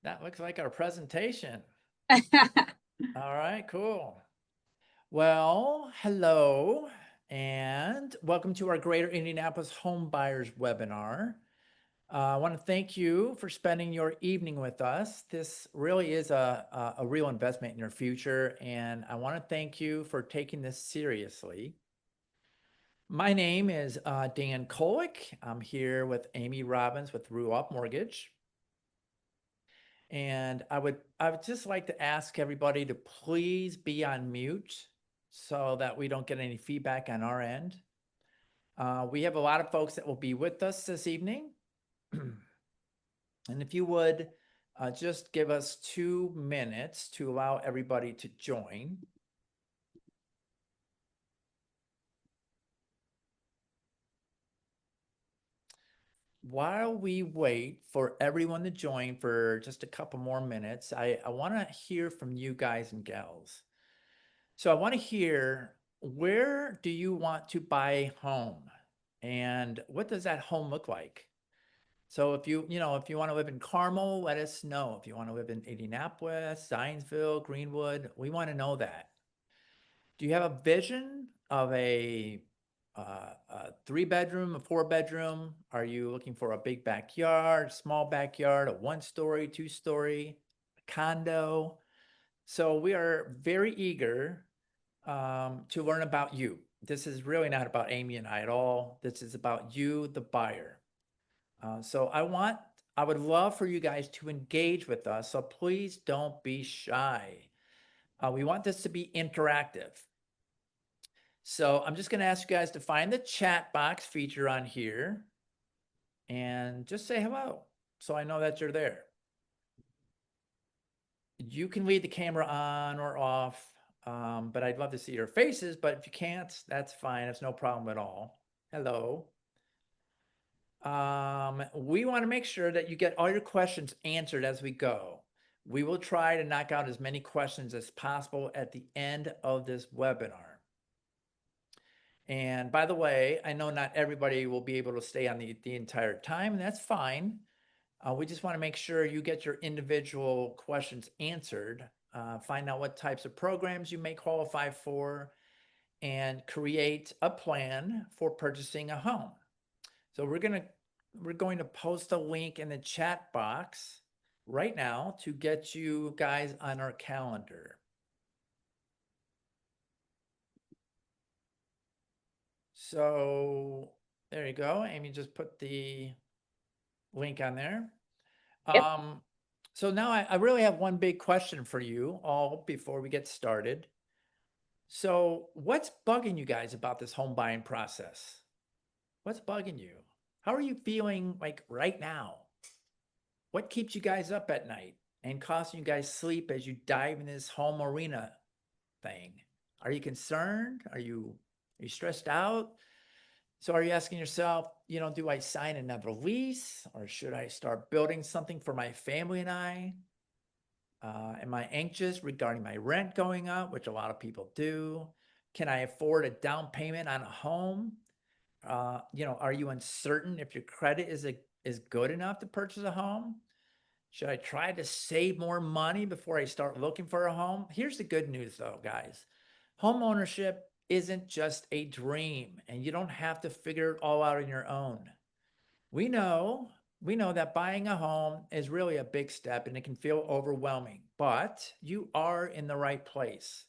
That looks like our presentation. All right, cool. Well, hello, and welcome to our Greater Indianapolis Home Buyers Webinar. I want to thank you for spending your evening with us. This really is a real investment in your future, and I want to thank you for taking this seriously. My name is Dan Kolick. I'm here with Amy Robbins with Ruoff Mortgage. And I would just like to ask everybody to please be on mute so that we don't get any feedback on our end. We have a lot of folks that will be with us this evening. And if you would just give us 2 minutes to allow everybody to join. While we wait for everyone to join for just a couple more minutes, I want to hear from you guys and gals. So I want to hear, where do you want to buy a home? And what does that home look like? So if you want to live in Carmel, let us know. If you want to live in Indianapolis, Zionsville, Greenwood, we want to know that. Do you have a vision of a 3-bedroom, a 4-bedroom? Are you looking for a big backyard, small backyard, a 1-story, 2-story, a condo? So we are very eager to learn about you. This is really not about Amy and I at all. This is about you, the buyer. So I would love for you guys to engage with us. So please don't be shy. We want this to be interactive. So I'm just going to ask you guys to find the chat box feature on here and just say hello, so I know that you're there. You can leave the camera on or off, but I'd love to see your faces, but if you can't, that's fine. It's no problem at all. Hello. We want to make sure that you get all your questions answered as we go. We will try to knock out as many questions as possible at the end of this webinar. And by the way, I know not everybody will be able to stay on the entire time, and that's fine. We just want to make sure you get your individual questions answered, find out what types of programs you may qualify for, and create a plan for purchasing a home. So we're going to post a link in the chat box right now to get you guys on our calendar. So there you go. Amy just put the link on there. Yep. So now I really have one big question for you all before we get started. So what's bugging you guys about this home buying process? What's bugging you? How are you feeling like right now? What keeps you guys up at night and costing you guys sleep as you dive in this home arena thing? Are you concerned? Are you stressed out? So are you asking yourself, do I sign another lease, or should I start building something for my family and I? Am I anxious regarding my rent going up, which a lot of people do? Can I afford a down payment on a home? Are you uncertain if your credit is good enough to purchase a home? Should I try to save more money before I start looking for a home? Here's the good news though, guys. Home ownership isn't just a dream, and you don't have to figure it all out on your own. We know that buying a home is really a big step and it can feel overwhelming, but you are in the right place.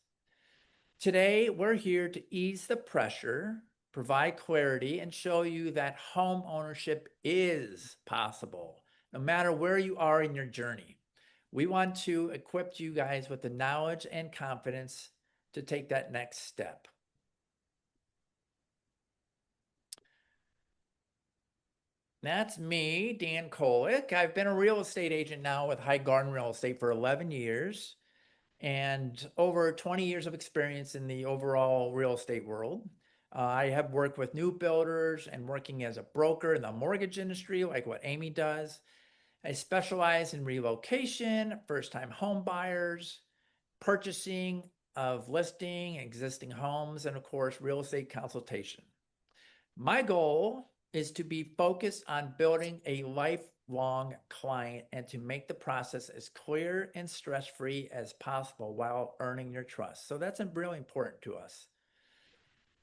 Today, we're here to ease the pressure, provide clarity, and show you that home ownership is possible, no matter where you are in your journey. We want to equip you guys with the knowledge and confidence to take that next step. That's me, Dan Kolick. I've been a real estate agent now with High Garden Real Estate for 11 years and over 20 years of experience in the overall real estate world. I have worked with new builders and working as a broker in the mortgage industry, like what Amy does. I specialize in relocation, first-time home buyers, purchasing of listing existing homes, and of course, real estate consultation. My goal is to be focused on building a life lifelong client and to make the process as clear and stress-free as possible while earning your trust. So that's really important to us.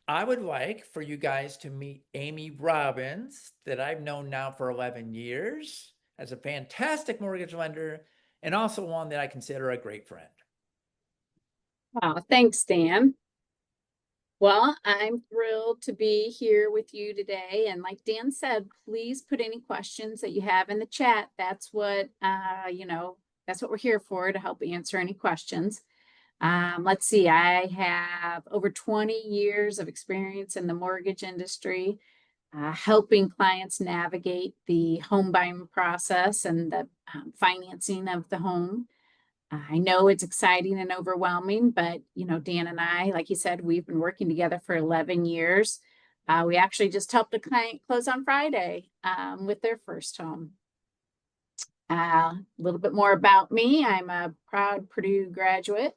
I would like for you guys to meet Amy Robbins, that I've known now for 11 years, as a fantastic mortgage lender and also one that I consider a great friend. Wow, thanks, Dan. Well, I'm thrilled to be here with you today. And like Dan said, please put any questions that you have in the chat. That's what, that's what we're here for, to help answer any questions. Let's see, I have over 20 years of experience in the mortgage industry, helping clients navigate the home buying process and the financing of the home. I know it's exciting and overwhelming, but Dan and I, like you said, we've been working together for 11 years. We actually just helped a client close on Friday with their first home. A little bit more about me. I'm a proud Purdue graduate,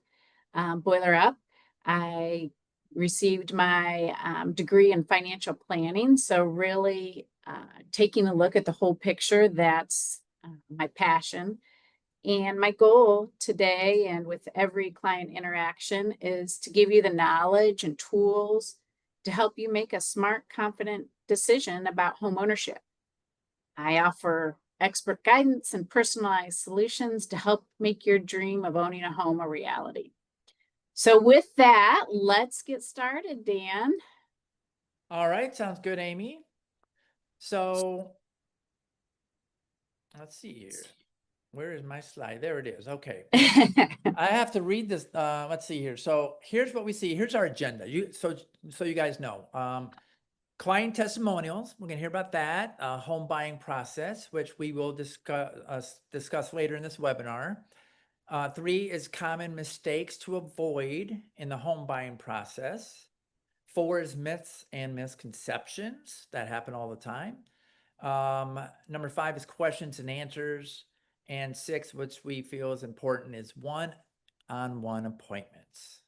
Boiler Up. I received my degree in financial planning. So really taking a look at the whole picture, that's my passion. And my goal today and with every client interaction is to give you the knowledge and tools to help you make a smart, confident decision about home ownership. I offer expert guidance and personalized solutions to help make your dream of owning a home a reality. So with that, let's get started, Dan. All right, sounds good, Amy. So let's see here. Where is my slide? There it is. Okay. I have to read this. Let's see here. So here's what we see. Here's our agenda. So you guys know. Client testimonials. We're going to hear about that. Home buying process, which we will discuss later in this webinar. 3 is common mistakes to avoid in the home buying process. 4 is myths and misconceptions that happen all the time. Number 5 is questions and answers. And 6, which we feel is important, is one-on-one appointments.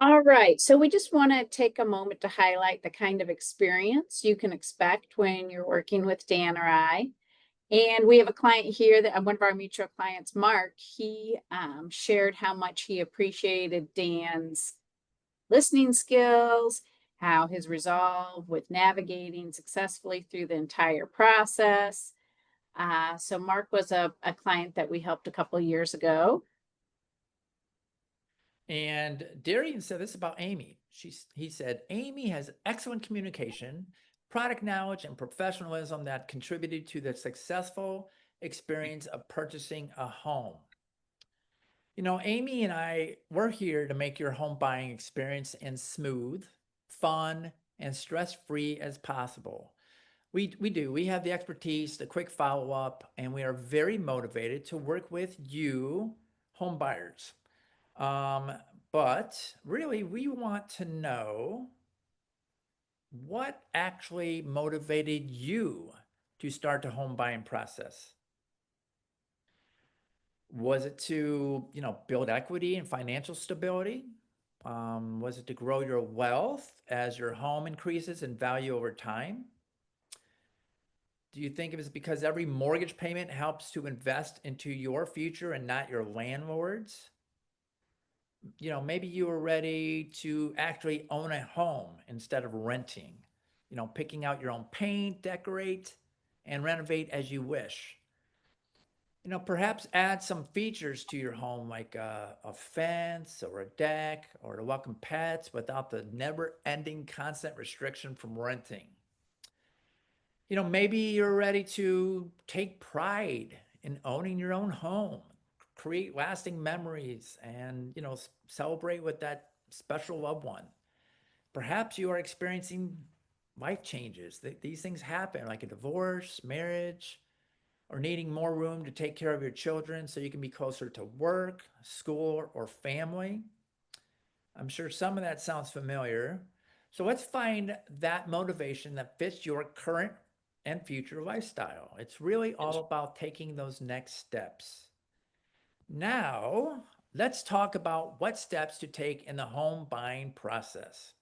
All right, so we just want to take a moment to highlight the kind of experience you can expect when you're working with Dan or I. And we have a client here that one of our mutual clients, Mark, he shared how much he appreciated Dan's listening skills, how his resolve with navigating successfully through the entire process. So Mark was a client that we helped a couple of years ago. And Darian said this about Amy. He said, Amy has excellent communication, product knowledge, and professionalism that contributed to the successful experience of purchasing a home. Amy and I, we're here to make your home buying experience as smooth, fun, and stress-free as possible. We do. We have the expertise, the quick follow-up, and we are very motivated to work with you, home buyers. But really, we want to know what actually motivated you to start the home buying process. Was it to, build equity and financial stability? Was it to grow your wealth as your home increases in value over time? Do you think it was because every mortgage payment helps to invest into your future and not your landlord's? Maybe you were ready to actually own a home instead of renting, picking out your own paint, decorate, and renovate as you wish. Perhaps add some features to your home, like a fence or a deck, or to welcome pets without the never-ending constant restriction from renting. Maybe you're ready to take pride in owning your own home, create lasting memories, and, celebrate with that special loved one. Perhaps you are experiencing life changes. These things happen, like a divorce, marriage, or needing more room to take care of your children so you can be closer to work, school, or family. I'm sure some of that sounds familiar. So let's find that motivation that fits your current and future lifestyle. It's really all about taking those next steps. Now, let's talk about what steps to take in the home buying process.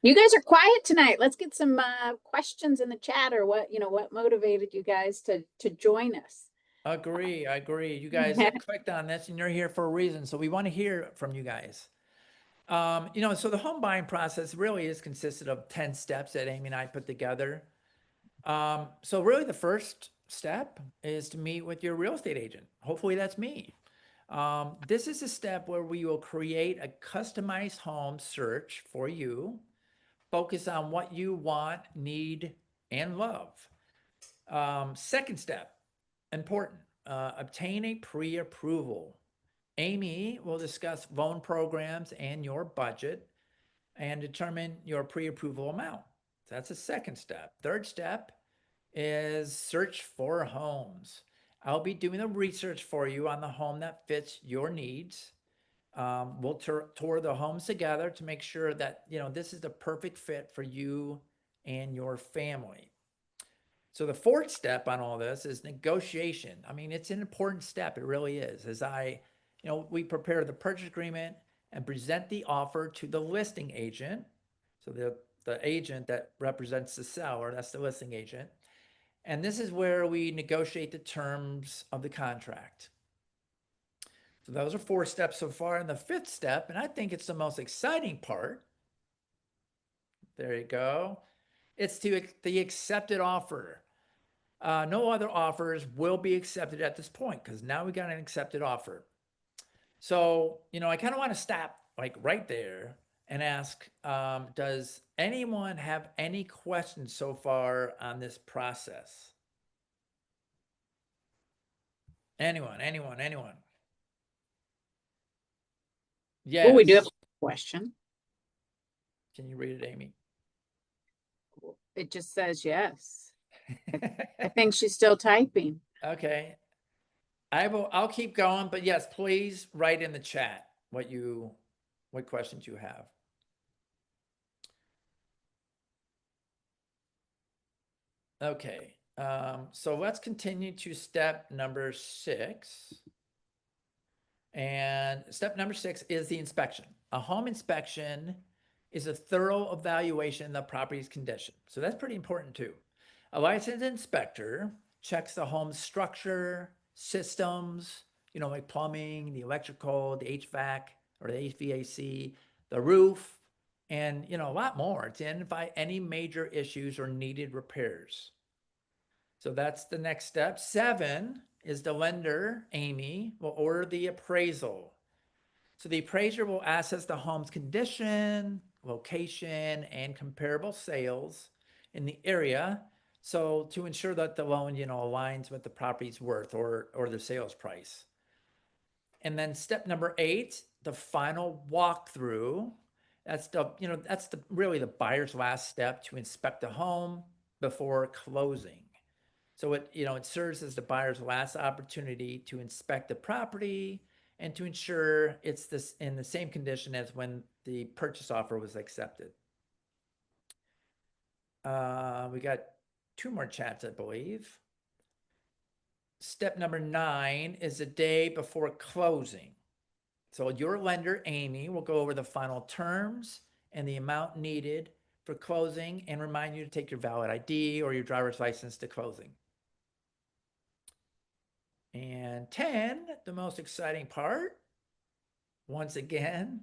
You guys are quiet tonight. Let's get some questions in the chat, or what motivated you guys to join us. Agree. I agree. You guys have clicked on this and you're here for a reason. So we want to hear from you guys. So the home buying process really is consisted of 10 steps that Amy and I put together. So really the first step is to meet with your real estate agent. Hopefully that's me. This is a step where we will create a customized home search for you, focus on what you want, need, and love. Second step, important, obtain a pre-approval. Amy will discuss loan programs and your budget and determine your pre-approval amount. That's the second step. Third step is search for homes. I'll be doing the research for you on the home that fits your needs. We'll tour the homes together to make sure that, this is the perfect fit for you and your family. So the fourth step on all this is negotiation. I mean, it's an important step. It really is. We prepare the purchase agreement and present the offer to the listing agent. So the agent that represents the seller, that's the listing agent. And this is where we negotiate the terms of the contract. So those are 4 steps so far. And the 5th step, and I think it's the most exciting part. There you go. It's the accepted offer. No other offers will be accepted at this point because now we got an accepted offer. So, I kind of want to stop like right there and ask, does anyone have any questions so far on this process? Anyone? Yes. Well, we do have a question. Can you read it, Amy? It just says yes. I think she's still typing. Okay. I'll keep going, but yes, please write in the chat what questions you have. Okay. So let's continue to step number 6. And step number 6 is the inspection. A home inspection is a thorough evaluation of the property's condition. So that's pretty important too. A licensed inspector checks the home's structure, systems, like plumbing, the electrical, the HVAC or the HVAC, the roof, and, a lot more to identify any major issues or needed repairs. So that's the next step. 7 is the lender, Amy, will order the appraisal. So the appraiser will assess the home's condition, location, and comparable sales in the area. So to ensure that the loan, aligns with the property's worth or the sales price. And then step number 8, the final walkthrough. That's really the buyer's last step to inspect the home before closing. So it serves as the buyer's last opportunity to inspect the property and to ensure it's in the same condition as when the purchase offer was accepted. We got 2 more chats, I believe. Step number 9 is the day before closing. So your lender, Amy, will go over the final terms and the amount needed for closing and remind you to take your valid ID or your driver's license to closing. And 10, the most exciting part, once again,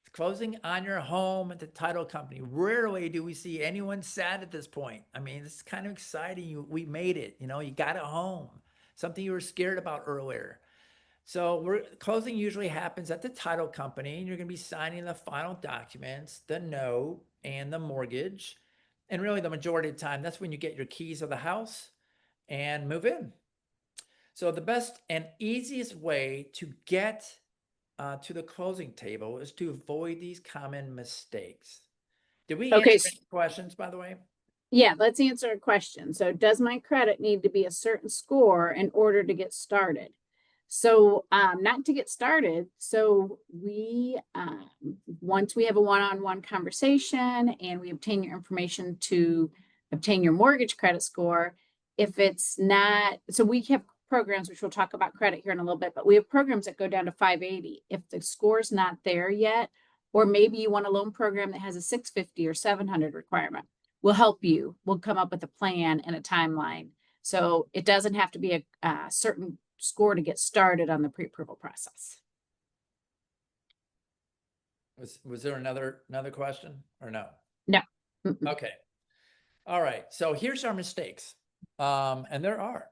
it's closing on your home at the title company. Rarely do we see anyone sad at this point. I mean, it's kind of exciting. We made it, you got a home, something you were scared about earlier. So closing usually happens at the title company, and you're going to be signing the final documents, the note, and the mortgage. And really the majority of the time, that's when you get your keys of the house and move in. So the best and easiest way to get to the closing table is to avoid these common mistakes. Did we answer any questions, by the way? Yeah, let's answer a question. So does my credit need to be a certain score in order to get started? So not to get started. So we, once we have a one-on-one conversation and we obtain your information to obtain your mortgage credit score, if it's not, so we have programs, which we'll talk about credit here in a little bit, but we have programs that go down to 580. If the score's not there yet, Or maybe you want a loan program that has a 650 or 700 requirement. We'll help you. We'll come up with a plan and a timeline. So it doesn't have to be a certain score to get started on the pre-approval process. Was there another question or no? No. Okay. All right. So here's our mistakes. And there are.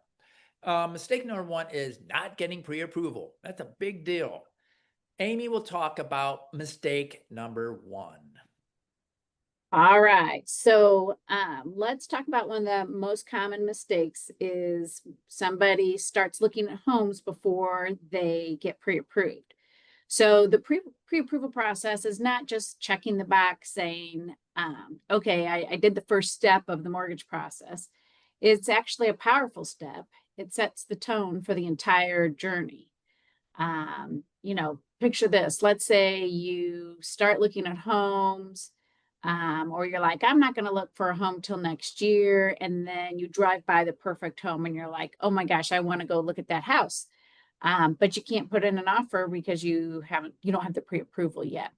Mistake number one is not getting pre-approval. That's a big deal. Amy will talk about mistake number one. All right. So let's talk about one of the most common mistakes is somebody starts looking at homes before they get pre-approved. So the pre-approval process is not just checking the box saying, okay, I did the first step of the mortgage process. It's actually a powerful step. It sets the tone for the entire journey. You know, picture this. Let's say you start looking at homes, or you're like, I'm not going to look for a home till next year. And then you drive by the perfect home and you're like, oh my gosh, I want to go look at that house. But you can't put in an offer because you don't have the pre-approval yet.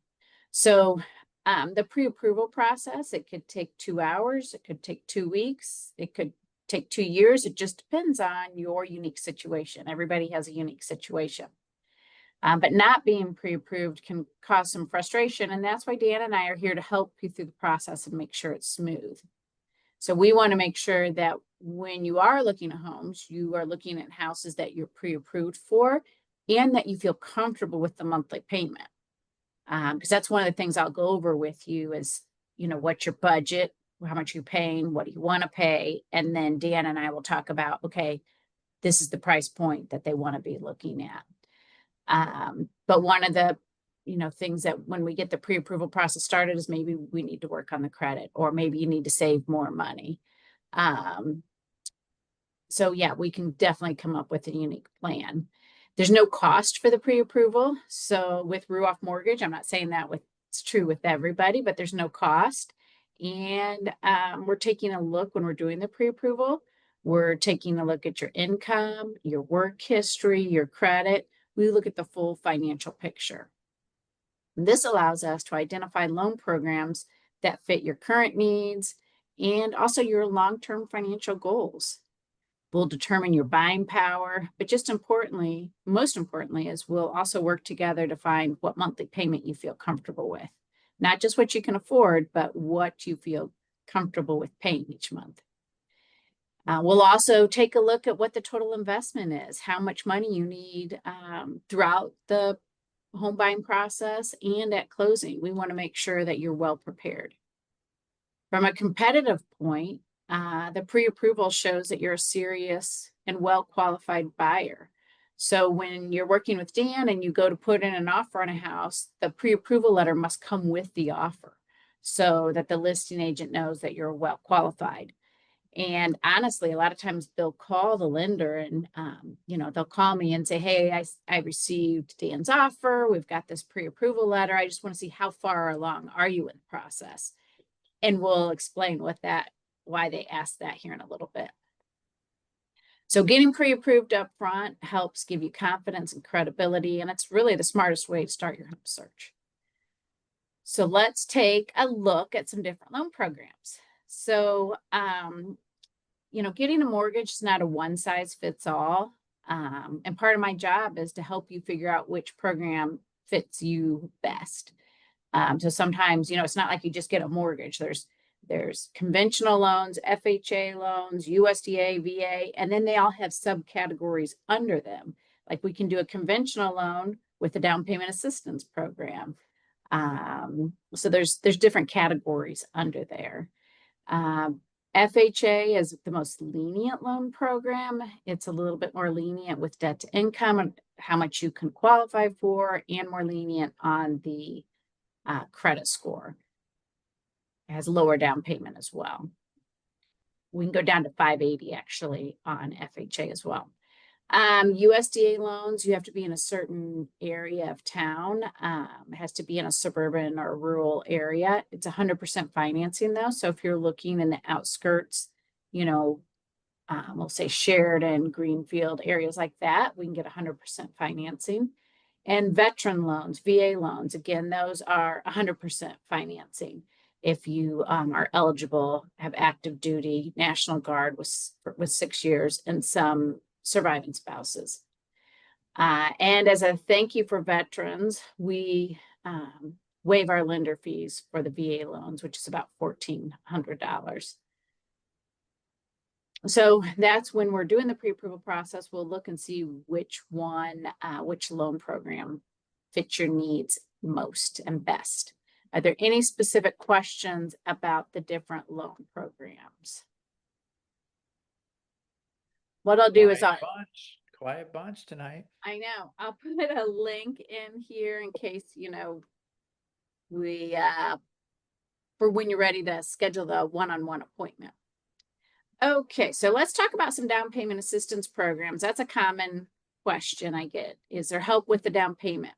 So the pre-approval process, it could take 2 hours, it could take 2 weeks, it could take 2 years. It just depends on your unique situation. Everybody has a unique situation. But not being pre-approved can cause some frustration. And that's why Dan and I are here to help you through the process and make sure it's smooth. So we want to make sure that when you are looking at homes, you are looking at houses that you're pre-approved for and that you feel comfortable with the monthly payment. Because that's one of the things I'll go over with you is, you know, what's your budget, how much you're paying, what do you want to pay? And then Dan and I will talk about, okay, this is the price point that they want to be looking at. But one of the, you know, things that when we get the pre-approval process started is maybe we need to work on the credit, or maybe you need to save more money. So yeah, we can definitely come up with a unique plan. There's no cost for the pre-approval. So with Ruoff Mortgage, I'm not saying that it's true with everybody, but there's no cost. And we're taking a look when we're doing the pre-approval. We're taking a look at your income, your work history, your credit. We look at the full financial picture. And this allows us to identify loan programs that fit your current needs and also your long-term financial goals. We'll determine your buying power, but just importantly, most importantly, is we'll also work together to find what monthly payment you feel comfortable with. Not just what you can afford, but what you feel comfortable with paying each month. We'll also take a look at what the total investment is, how much money you need throughout the home buying process and at closing. We want to make sure that you're well prepared. From a competitive point, the pre-approval shows that you're a serious and well-qualified buyer. So when you're working with Dan and you go to put in an offer on a house, the pre-approval letter must come with the offer so that the listing agent knows that you're well qualified. And honestly, a lot of times they'll call the lender and, you know, they'll call me and say, hey, I received Dan's offer. We've got this pre-approval letter. I just want to see how far along are you in the process? And we'll explain why they asked that here in a little bit. So getting pre-approved up front helps give you confidence and credibility, and it's really the smartest way to start your home search. So let's take a look at some different loan programs. So, you know, getting a mortgage is not a one size fits all. And part of my job is to help you figure out which program fits you best. So sometimes, you know, it's not like you just get a mortgage. There's conventional loans, FHA loans, USDA, VA, and then they all have subcategories under them. Like we can do a conventional loan with a down payment assistance program. So there's different categories under there. FHA is the most lenient loan program. It's a little bit more lenient with debt to income and how much you can qualify for, and more lenient on the credit score. It has lower down payment as well. We can go down to 580 actually on FHA as well. USDA loans, you have to be in a certain area of town. It has to be in a suburban or rural area. It's 100% financing though. So if you're looking in the outskirts, you know, we'll say Sheridan, Greenfield, areas like that, we can get 100% financing. And veteran loans, VA loans, again, those are 100% financing. If you are eligible, have active duty, National Guard with 6 years, and some surviving spouses. And as a thank you for veterans, we waive our lender fees for the VA loans, which is about $1,400. So that's when we're doing the pre-approval process, we'll look and see which loan program fits your needs most and best. Are there any specific questions about the different loan programs? What I'll do is Quiet bunch tonight. I know, I'll put a link in here in case, we, for when you're ready to schedule the one-on-one appointment. Okay, so let's talk about some down payment assistance programs. That's a common question I get. Is there help with the down payment?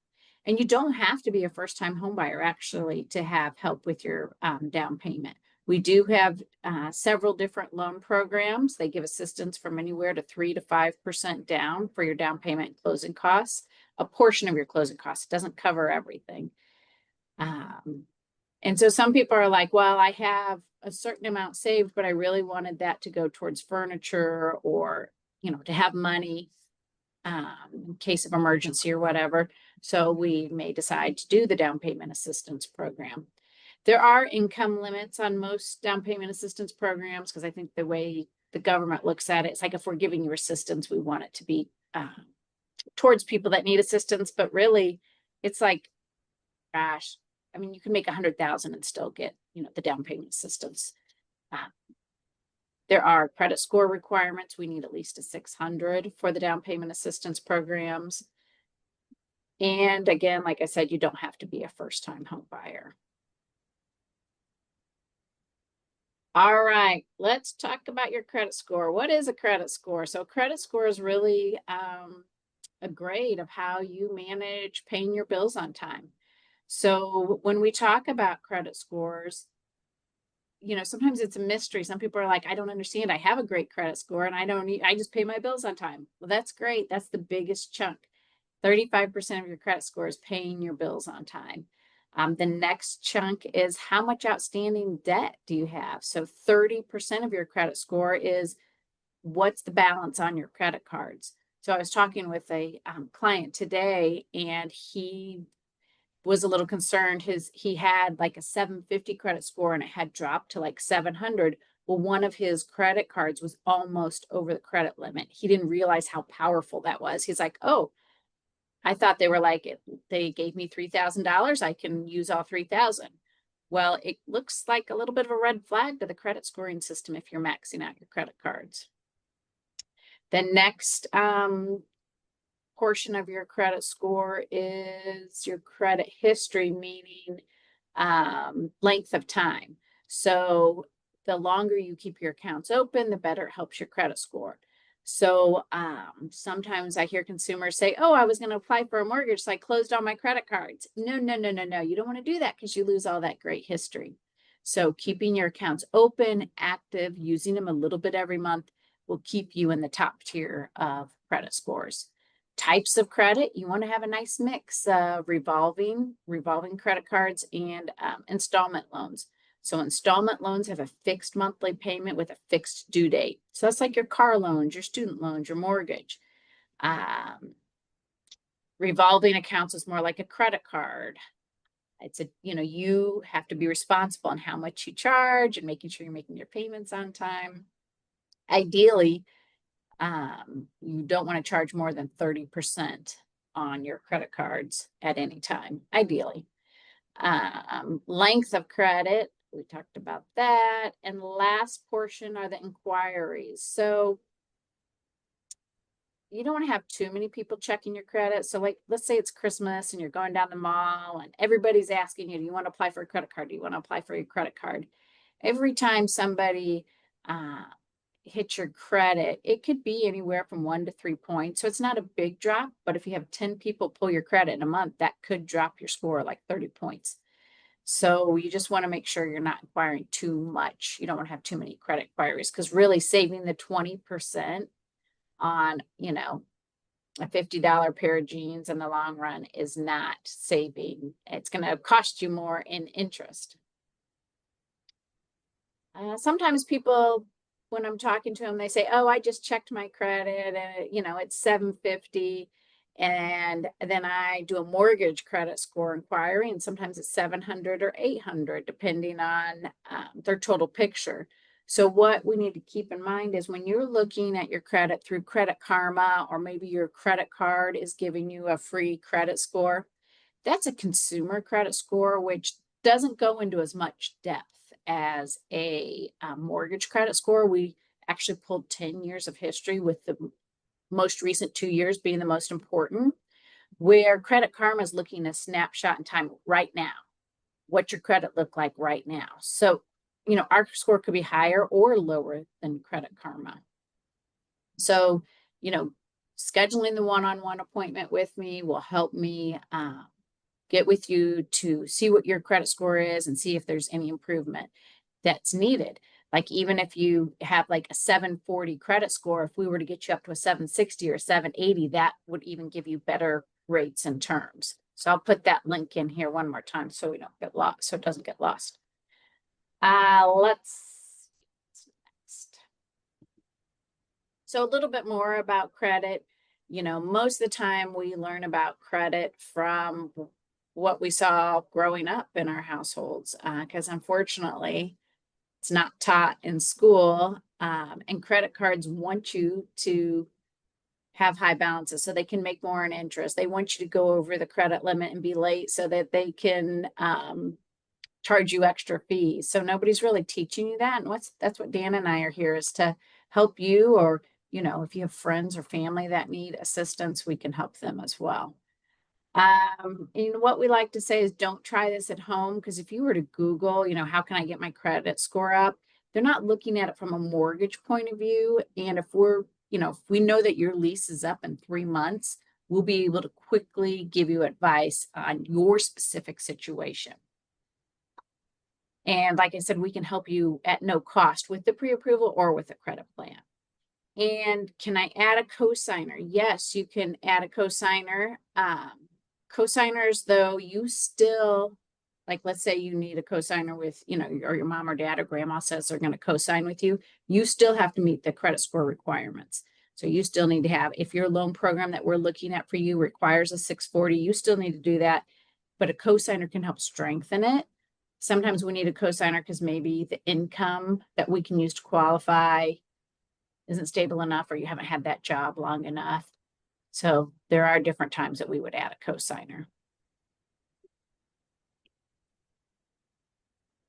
And you don't have to be a first-time homebuyer actually to have help with your down payment. We do have several different loan programs. They give assistance from anywhere to 3 to 5% down for your down payment and closing costs, a portion of your closing costs. It doesn't cover everything. And so some people are like, well, I have a certain amount saved, but I really wanted that to go towards furniture or, to have money in case of emergency or whatever. So we may decide to do the down payment assistance program. There are income limits on most down payment assistance programs because I think the way the government looks at it, it's like if we're giving you assistance, we want it to be towards people that need assistance. But really, it's like, gosh, I mean, you can make 100,000 and still get, the down payment assistance. There are credit score requirements. We need at least a 600 for the down payment assistance programs. And again, like I said, you don't have to be a first-time home buyer. All right, let's talk about your credit score. What is a credit score? So credit score is really a grade of how you manage paying your bills on time. So when we talk about credit scores, sometimes it's a mystery. Some people are like, I don't understand. I have a great credit score and I just pay my bills on time. Well, that's great. That's the biggest chunk. 35% of your credit score is paying your bills on time. The next chunk is how much outstanding debt do you have? So 30% of your credit score is what's the balance on your credit cards. So I was talking with a client today and he was a little concerned. He had like a 750 credit score and it had dropped to like 700. Well, one of his credit cards was almost over the credit limit. He didn't realize how powerful that was. He's like, oh, I thought they were like, they gave me $3,000. I can use all 3,000. Well, it looks like a little bit of a red flag to the credit scoring system if you're maxing out your credit cards. The next portion of your credit score is your credit history, meaning length of time. So the longer you keep your accounts open, the better it helps your credit score. So sometimes I hear consumers say, oh, I was going to apply for a mortgage, so I closed all my credit cards. No. You don't want to do that because you lose all that great history. So keeping your accounts open, active, using them a little bit every month will keep you in the top tier of credit scores. Types of credit, you want to have a nice mix of revolving credit cards and installment loans. So installment loans have a fixed monthly payment with a fixed due date. So that's like your car loans, your student loans, your mortgage. Revolving accounts is more like a credit card. It's you have to be responsible on how much you charge and making sure you're making your payments on time. Ideally, you don't want to charge more than 30% on your credit cards at any time, ideally. Length of credit, we talked about that. And last portion are the inquiries. So you don't want to have too many people checking your credit. So like, let's say it's Christmas and you're going down the mall and everybody's asking you, do you want to apply for a credit card? Do you want to apply for your credit card? Every time somebody hit your credit, it could be anywhere from 1 to 3 points. So it's not a big drop, but if you have 10 people pull your credit in a month, that could drop your score like 30 points. So you just want to make sure you're not acquiring too much. You don't want to have too many credit inquiries because really saving the 20% on, a $50 pair of jeans in the long run is not saving. It's going to cost you more in interest. Sometimes people, when I'm talking to them, they say, "Oh, I just checked my credit and it's 750." And then I do a mortgage credit score inquiry, and sometimes it's 700 or 800, depending on their total picture. So what we need to keep in mind is when you're looking at your credit through Credit Karma, or maybe your credit card is giving you a free credit score, that's a consumer credit score, which doesn't go into as much depth as a mortgage credit score. We actually pulled 10 years of history, with the most recent 2 years being the most important, where Credit Karma is looking at a snapshot in time right now. What your credit look like right now. So, our score could be higher or lower than Credit Karma. So, scheduling the one-on-one appointment with me will help me get with you to see what your credit score is and see if there's any improvement that's needed. Like, even if you have like a 740 credit score, if we were to get you up to a 760 or 780, that would even give you better rates and terms. So I'll put that link in here one more time so we don't get lost, so it doesn't get lost. Let's next. So a little bit more about credit. Most of the time we learn about credit from what we saw growing up in our households, because unfortunately it's not taught in school, and credit cards want you to have high balances so they can make more in interest. They want you to go over the credit limit and be late so that they can charge you extra fees. So nobody's really teaching you that. And that's what Dan and I are here, is to help you, or if you have friends or family that need assistance, we can help them as well. And what we like to say is, don't try this at home, because if you were to Google, how can I get my credit score up? They're not looking at it from a mortgage point of view. And if we know that your lease is up in 3 months, we'll be able to quickly give you advice on your specific situation. And like I said, we can help you at no cost with the pre-approval or with a credit plan. And can I add a cosigner? Yes, you can add a cosigner. Cosigners, though, you still, like, let's say you need a cosigner with, or your mom or dad or grandma says they're going to cosign with you, you still have to meet the credit score requirements. So you still need to have, if your loan program that we're looking at for you requires a 640, you still need to do that. But a cosigner can help strengthen it. Sometimes we need a cosigner because maybe the income that we can use to qualify isn't stable enough, or you haven't had that job long enough. So there are different times that we would add a cosigner.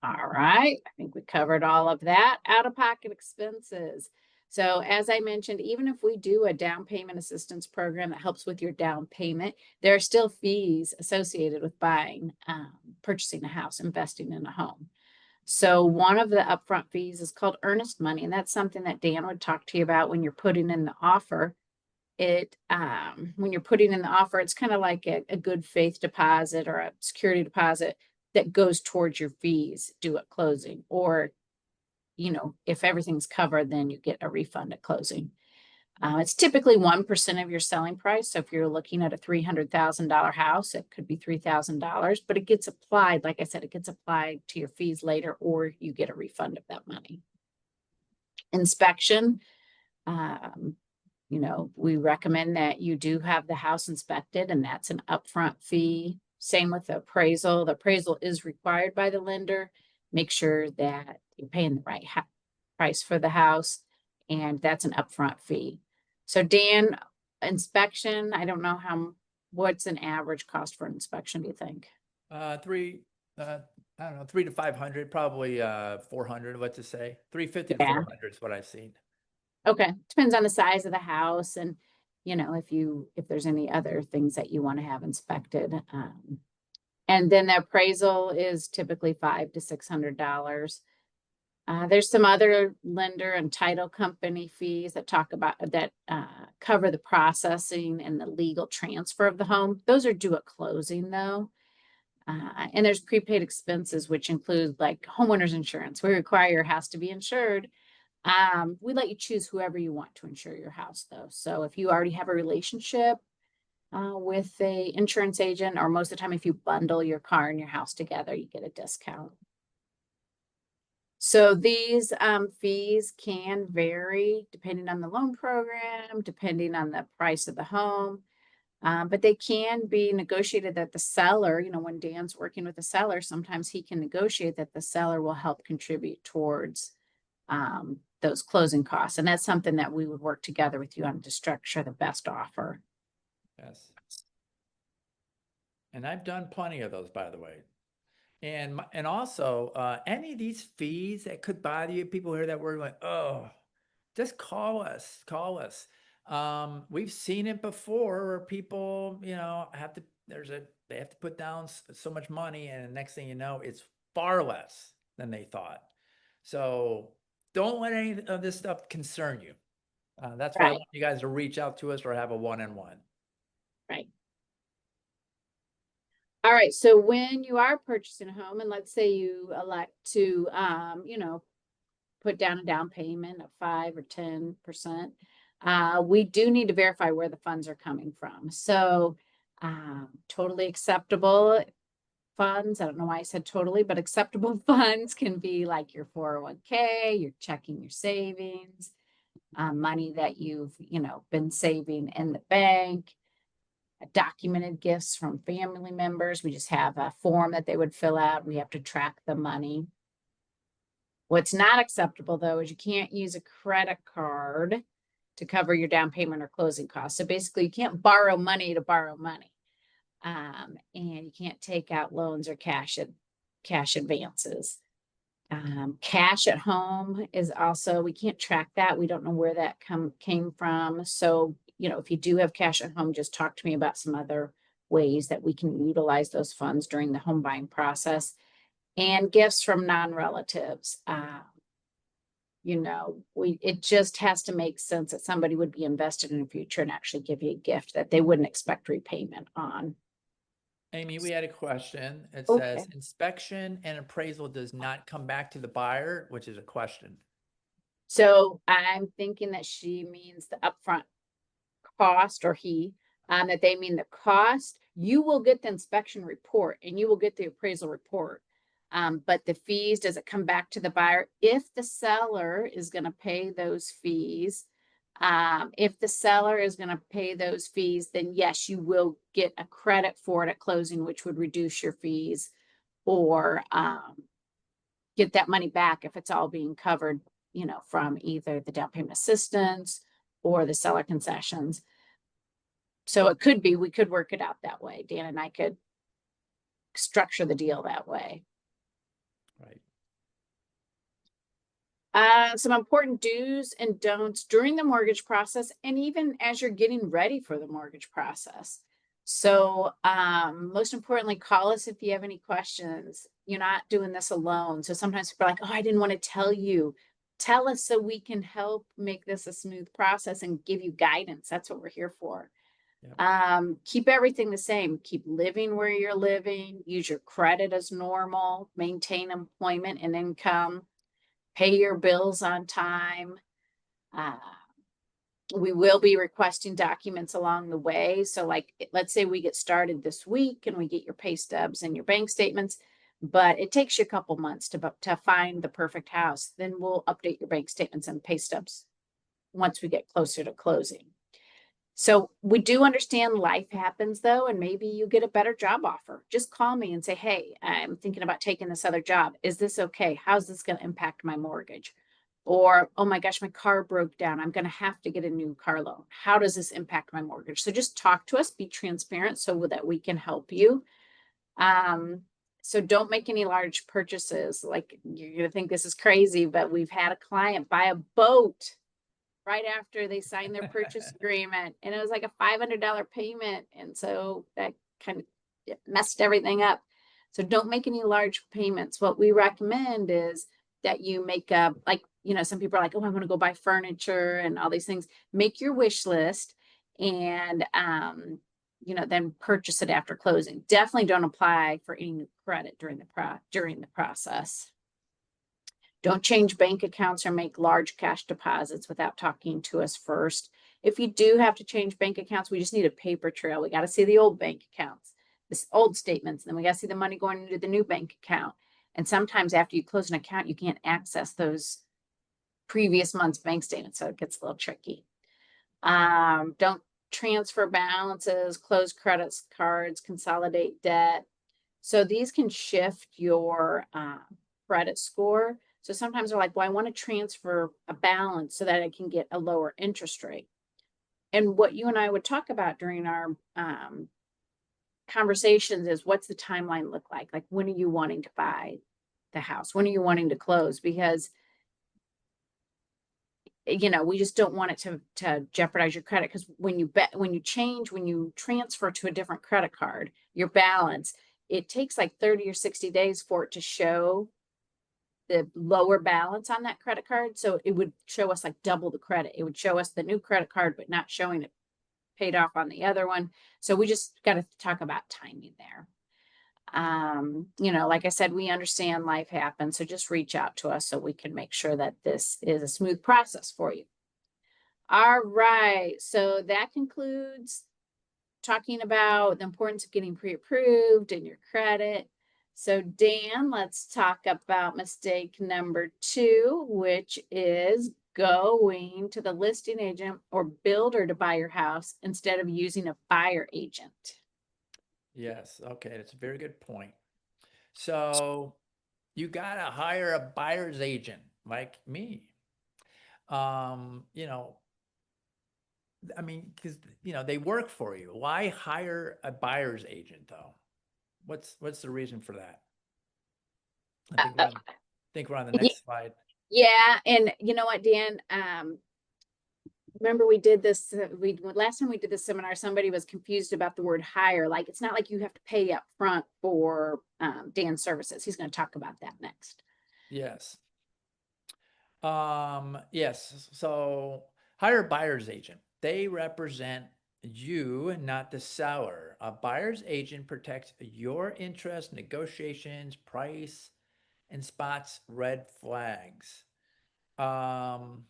All right, I think we covered all of that. Out-of-pocket expenses. So as I mentioned, even if we do a down payment assistance program that helps with your down payment, there are still fees associated with purchasing a house, investing in a home. So one of the upfront fees is called earnest money, and that's something that Dan would talk to you about when you're putting in the offer. When you're putting in the offer, it's kind of like a good faith deposit or a security deposit that goes towards your fees due at closing. Or, if everything's covered, then you get a refund at closing. It's typically 1% of your selling price. So if you're looking at a $300,000 house, it could be $3,000, but it gets applied. Like I said, it gets applied to your fees later, or you get a refund of that money. Inspection. We recommend that you do have the house inspected, and that's an upfront fee. Same with the appraisal. The appraisal is required by the lender. Make sure that you're paying the right price for the house, and that's an upfront fee. So Dan, inspection, I don't know what's an average cost for an inspection, do you think? I don't know, 300 to 500, probably 400, what to say. 350 to 400 is what I've seen. Okay, depends on the size of the house, and if there's any other things that you want to have inspected. And then the appraisal is typically $500 to $600. There's some other lender and title company fees that cover the processing and the legal transfer of the home. Those are due at closing, though. And there's prepaid expenses, which include like homeowners insurance. We require your house to be insured. We let you choose whoever you want to insure your house though. So if you already have a relationship with a insurance agent, or most of the time, if you bundle your car and your house together, you get a discount. So these fees can vary depending on the loan program, depending on the price of the home. But they can be negotiated that the seller, when Dan's working with the seller, sometimes he can negotiate that the seller will help contribute towards those closing costs. And that's something that we would work together with you on to structure the best offer. Yes. And I've done plenty of those, by the way. And also, any of these fees that could bother you, people hear that word like, oh, just call us, call us. We've seen it before where people, they have to put down so much money, and the next thing you know, it's far less than they thought. So don't let any of this stuff concern you. That's why I Right, want you guys to reach out to us or have a one-on-one. right. All right, so when you are purchasing a home, and let's say you elect to, put down a down payment of 5 or 10%, we do need to verify where the funds are coming from. So, totally acceptable funds, I don't know why I said totally, but acceptable funds can be like your 401k, your checking, your savings, money that you've, been saving in the bank, documented gifts from family members. We just have a form that they would fill out. We have to track the money. What's not acceptable though is you can't use a credit card to cover your down payment or closing costs. So basically you can't borrow money to borrow money. And you can't take out loans or cash advances. Cash at home is also, we can't track that. We don't know where that came from. So, if you do have cash at home, just talk to me about some other ways that we can utilize those funds during the home buying process. And gifts from non-relatives. It just has to make sense that somebody would be invested in the future and actually give you a gift that they wouldn't expect repayment on. Amy, we had a question. It Okay. says inspection and appraisal does not come back to the buyer, which is a question. So I'm thinking that she means the upfront cost, or that they mean the cost. You will get the inspection report and you will get the appraisal report. But the fees, does it come back to the buyer? If the seller is going to pay those fees, then yes, you will get a credit for it at closing, which would reduce your fees, or get that money back if it's all being covered, from either the down payment assistance or the seller concessions. So it could be, we could work it out that way. Dan and I could structure the deal that way. Right. Some important do's and don'ts during the mortgage process, and even as you're getting ready for the mortgage process. So, most importantly, call us if you have any questions. You're not doing this alone. So sometimes people are like, oh, I didn't want to tell you. Tell us so we can help make this a smooth process and give you guidance. That's what we're here for. Yep. Keep everything the same. Keep living where you're living. Use your credit as normal. Maintain employment and income. Pay your bills on time. We will be requesting documents along the way. So like, let's say we get started this week and we get your pay stubs and your bank statements, but it takes you a couple months to find the perfect house. Then we'll update your bank statements and pay stubs once we get closer to closing. So we do understand life happens though, and maybe you get a better job offer. Just call me and say, hey, I'm thinking about taking this other job. Is this okay? How's this going to impact my mortgage? Or, oh my gosh, my car broke down. I'm going to have to get a new car loan. How does this impact my mortgage? So just talk to us, be transparent so that we can help you. So don't make any large purchases. Like, you're going to think this is crazy, but we've had a client buy a boat right after they signed their purchase agreement, and it was like a $500 payment. And so that kind of messed everything up. So don't make any large payments. What we recommend is that you make some people are like, oh, I want to go buy furniture and all these things. Make your wish list and, then purchase it after closing. Definitely don't apply for any new credit during the process. Don't change bank accounts or make large cash deposits without talking to us first. If you do have to change bank accounts, we just need a paper trail. We got to see the old bank accounts, this old statements, and then we got to see the money going into the new bank account. And sometimes after you close an account, you can't access those previous month's bank statements, so it gets a little tricky. Don't transfer balances, close credit cards, consolidate debt. So these can shift your credit score. So sometimes they're like, well, I want to transfer a balance so that I can get a lower interest rate. And what you and I would talk about during our conversations is, what's the timeline look like? Like, when are you wanting to buy the house? When are you wanting to close? Because we just don't want it to jeopardize your credit. Because when you transfer to a different credit card, your balance, it takes like 30 or 60 days for it to show the lower balance on that credit card. So it would show us like double the credit. It would show us the new credit card, but not showing it paid off on the other one. So we just got to talk about timing there. Like I said, we understand life happens. So just reach out to us so we can make sure that this is a smooth process for you. All right. So that concludes talking about the importance of getting pre-approved and your credit. So Dan, let's talk about mistake number 2, which is going to the listing agent or builder to buy your house instead of using a buyer agent. Yes. Okay. That's a very good point. So you got to hire a buyer's agent like me. I mean, because, they work for you. Why hire a buyer's agent though? What's the reason for that? I think we're on the next slide. Yeah. And you know what, Dan, remember we did this, last time we did this seminar, somebody was confused about the word hire. Like, it's not like you have to pay up front for Dan's services. He's going to talk about that next. Yes. Yes. So hire a buyer's agent. They represent you and not the seller. A buyer's agent protects your interest, negotiations, price, and spots red flags. Number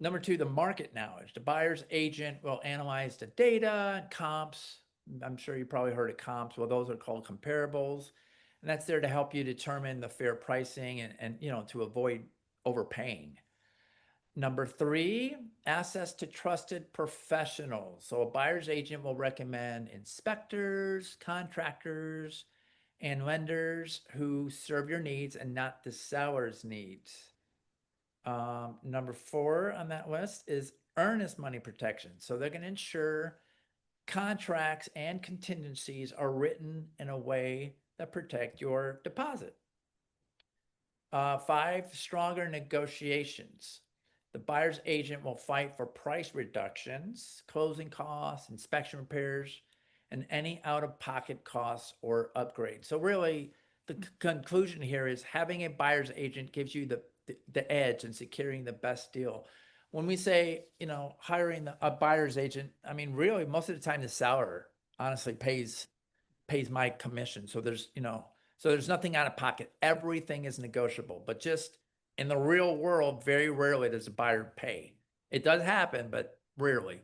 2, the market knowledge. The buyer's agent will analyze the data and comps. I'm sure you probably heard of comps. Well, those are called comparables. And that's there to help you determine the fair pricing and to avoid overpaying. Number 3, access to trusted professionals. So a buyer's agent will recommend inspectors, contractors, and lenders who serve your needs and not the seller's needs. Number 4 on that list is earnest money protection. So they're going to ensure contracts and contingencies are written in a way that protect your deposit. 5, stronger negotiations. The buyer's agent will fight for price reductions, closing costs, inspection repairs, and any out-of-pocket costs or upgrades. So really, the conclusion here is having a buyer's agent gives you the edge in securing the best deal. When we say, hiring a buyer's agent, I mean, really, most of the time the seller honestly pays my commission. So there's nothing out of pocket. Everything is negotiable, but just in the real world, very rarely does a buyer pay. It does happen, but rarely.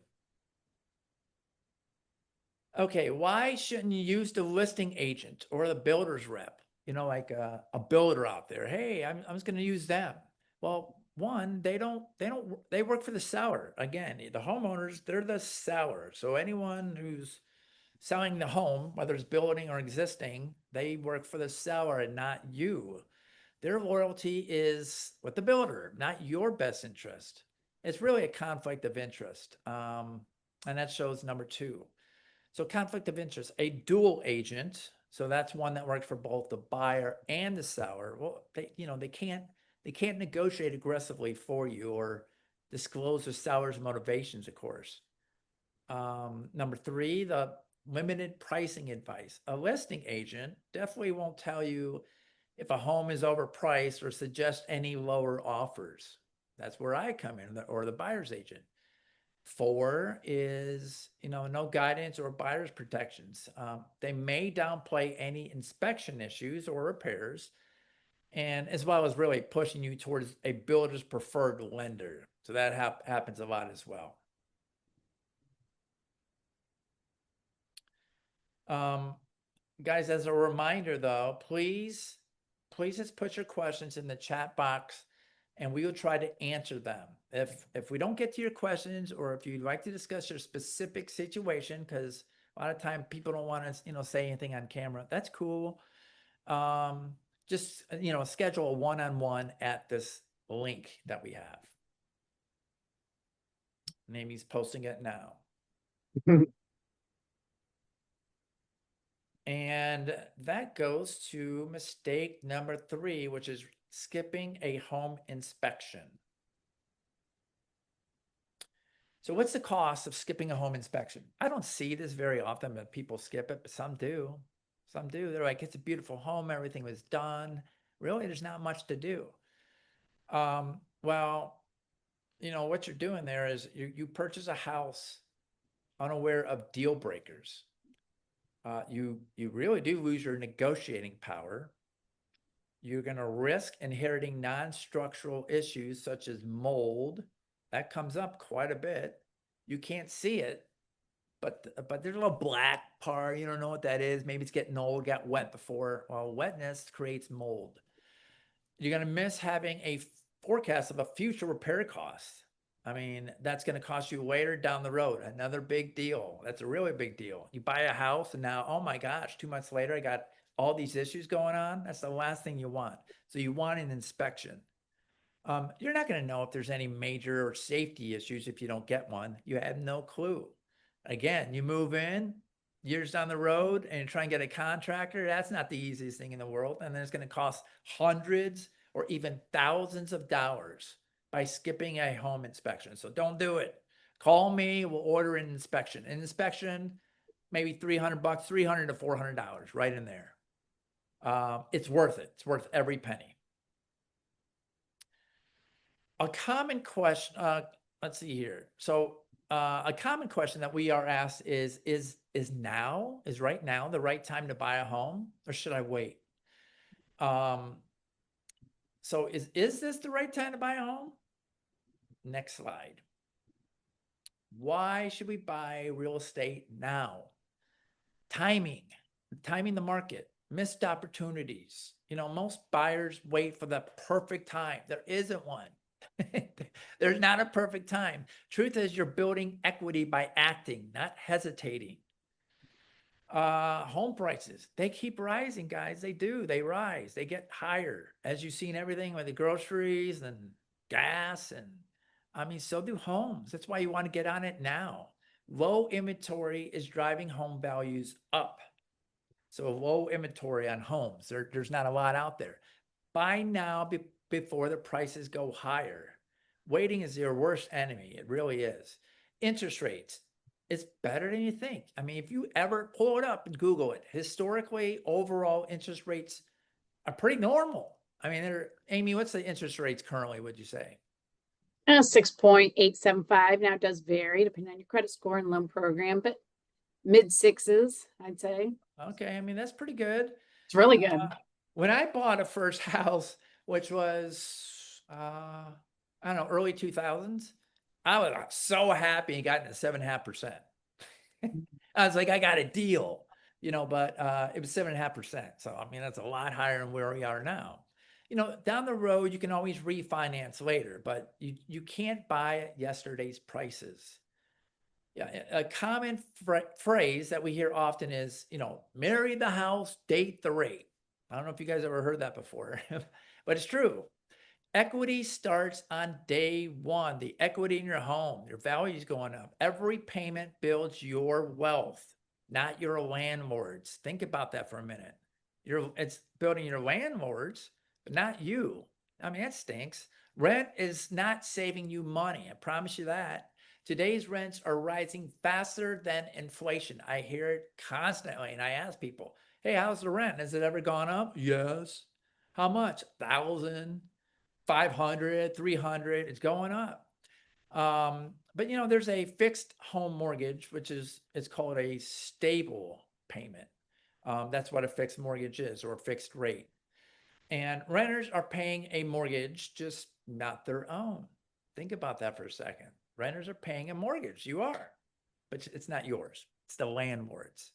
Okay, why shouldn't you use the listing agent or the builder's rep? Like a builder out there. Hey, I'm just going to use them. Well, one, they work for the seller. Again, the homeowners, they're the seller. So anyone who's selling the home, whether it's building or existing, they work for the seller and not you. Their loyalty is with the builder, not your best interest. It's really a conflict of interest. And that shows number 2. So conflict of interest, a dual agent. So that's one that works for both the buyer and the seller. Well, they can't negotiate aggressively for you or disclose the seller's motivations, of course. Number 3, the limited pricing advice. A listing agent definitely won't tell you if a home is overpriced or suggest any lower offers. That's where I come in, or the buyer's agent. 4 is, no guidance or buyer's protections. They may downplay any inspection issues or repairs, and as well as really pushing you towards a builder's preferred lender. So that happens a lot as well. Guys, as a reminder though, please just put your questions in the chat box and we will try to answer them. If we don't get to your questions, or if you'd like to discuss your specific situation, because a lot of time people don't want to, say anything on camera, that's cool. Just, schedule a one-on-one at this link that we have. Amy's posting it now. And that goes to mistake number 3, which is skipping a home inspection. So what's the cost of skipping a home inspection? I don't see this very often, but people skip it, but some do. Some do. They're like, it's a beautiful home. Everything was done. Really, there's not much to do. Well, what you're doing there is you purchase a house unaware of deal breakers. You really do lose your negotiating power. You're going to risk inheriting non-structural issues such as mold. That comes up quite a bit. You can't see it, but there's a little black part. You don't know what that is. Maybe it's getting old, got wet before. Well, wetness creates mold. You're going to miss having a forecast of a future repair cost. I mean, that's going to cost you later down the road. Another big deal. That's a really big deal. You buy a house and now, oh my gosh, 2 months later, I got all these issues going on. That's the last thing you want. So you want an inspection. You're not going to know if there's any major or safety issues if you don't get one. You have no clue. Again, you move in years down the road and you try and get a contractor. That's not the easiest thing in the world. And then it's going to cost hundreds or even thousands of dollars by skipping a home inspection. So don't do it. Call me. We'll order an inspection. An inspection, maybe $300, $300 to $400, right in there. It's worth it. It's worth every penny. A common question, let's see here. So a common question that we are asked is right now the right time to buy a home, or should I wait? So is this the right time to buy a home? Next slide. Why should we buy real estate now? Timing the market, missed opportunities. Most buyers wait for the perfect time. There isn't one. There's not a perfect time. Truth is, you're building equity by acting, not hesitating. Home prices, they keep rising, guys. They do. They rise. They get higher. As you've seen everything with the groceries and gas, and I mean, so do homes. That's why you want to get on it now. Low inventory is driving home values up. So low inventory on homes. There's not a lot out there. Buy now before the prices go higher. Waiting is your worst enemy. It really is. Interest rates. It's better than you think. I mean, if you ever pull it up and Google it, historically, overall interest rates are pretty normal. I mean, Amy, what's the interest rates currently, would you say? 6.875. Now it does vary depending on your credit score and loan program, but mid sixes, I'd say. Okay, I mean, that's pretty good. It's really good. When I bought a first house, which was, I don't know, early 2000s, I was so happy and got into 7.5%. I was like, I got a deal, but it was 7.5%. So, I mean, that's a lot higher than where we are now. Down the road, you can always refinance later, but you can't buy at yesterday's prices. Yeah, a common phrase that we hear often is, marry the house, date the rate. I don't know if you guys ever heard that before, but it's true. Equity starts on day one. The equity in your home, your value is going up. Every payment builds your wealth, not your landlord's. Think about that for a minute. It's building your landlord's, but not you. I mean, that stinks. Rent is not saving you money. I promise you that. Today's rents are rising faster than inflation. I hear it constantly, and I ask people, hey, how's the rent? Has it ever gone up? Yes. How much? 1,000, 500, 300. It's going up. But there's a fixed home mortgage, which it's called a stable payment. That's what a fixed mortgage is, or a fixed rate. And renters are paying a mortgage, just not their own. Think about that for a second. Renters are paying a mortgage. You are, but it's not yours. It's the landlord's.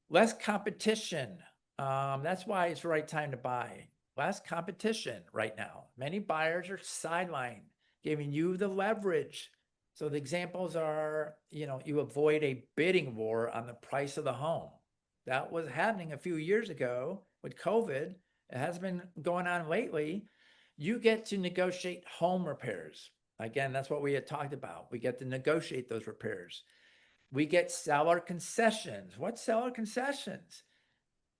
Less competition. That's why it's the right time to buy. Less competition right now. Many buyers are sidelined, giving you the leverage. So the examples are, you avoid a bidding war on the price of the home. That was happening a few years ago with COVID. It has been going on lately. You get to negotiate home repairs. Again, that's what we had talked about. We get to negotiate those repairs. We get seller concessions. What seller concessions?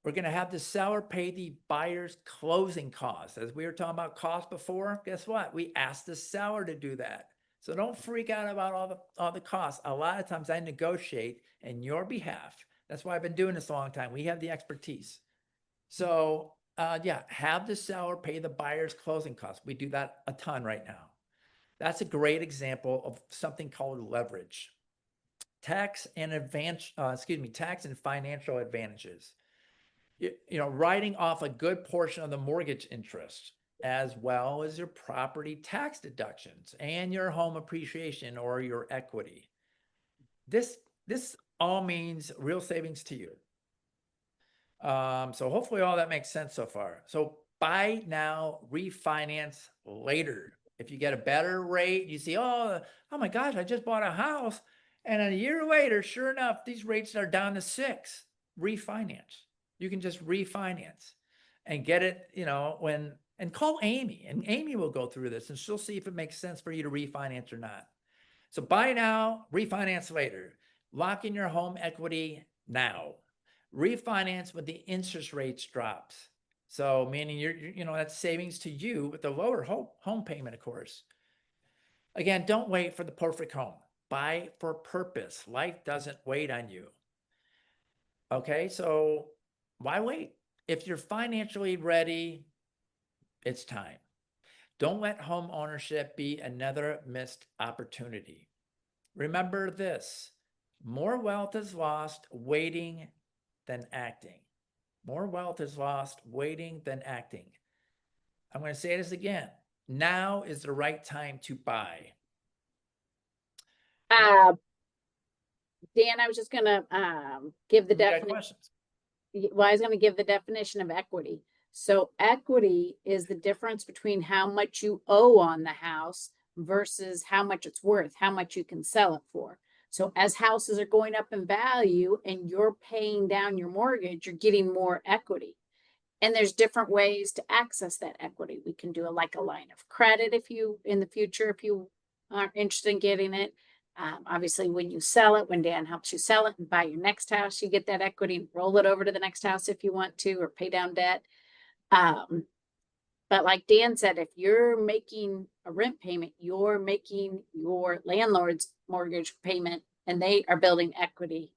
We're going to have the seller pay the buyer's closing costs. As we were talking about costs before, guess what? We asked the seller to do that. So don't freak out about all the costs. A lot of times I negotiate in your behalf. That's why I've been doing this a long time. We have the expertise. So yeah, have the seller pay the buyer's closing costs. We do that a ton right now. That's a great example of something called leverage. Tax and financial advantages. Writing off a good portion of the mortgage interest, as well as your property tax deductions and your home appreciation or your equity. This all means real savings to you. So hopefully all that makes sense so far. So buy now, refinance later. If you get a better rate, you see, oh my gosh, I just bought a house. And a year later, sure enough, these rates are down to 6. Refinance. You can just refinance and get it, and call Amy, and Amy will go through this and she'll see if it makes sense for you to refinance or not. So buy now, refinance later. Lock in your home equity now. Refinance when the interest rates drops. So meaning that's savings to you with the lower home payment, of course. Again, don't wait for the perfect home. Buy for purpose. Life doesn't wait on you. Okay, so why wait? If you're financially ready, it's time. Don't let home ownership be another missed opportunity. Remember this: more wealth is lost waiting than acting. More wealth is lost waiting than acting. I'm going to say this again. Now is the right time to buy. Dan, I was just gonna give the We got definition. questions. Well, I was gonna give the definition of equity. So equity is the difference between how much you owe on the house versus how much it's worth, how much you can sell it for. So as houses are going up in value and you're paying down your mortgage, you're getting more equity. And there's different ways to access that equity. We can do like a line of credit if you, in the future, if you aren't interested in getting it. Obviously, when you sell it, when Dan helps you sell it and buy your next house, you get that equity and roll it over to the next house if you want to, or pay down debt. But like Dan said, if you're making a rent payment, you're making your landlord's mortgage payment and they are building equity.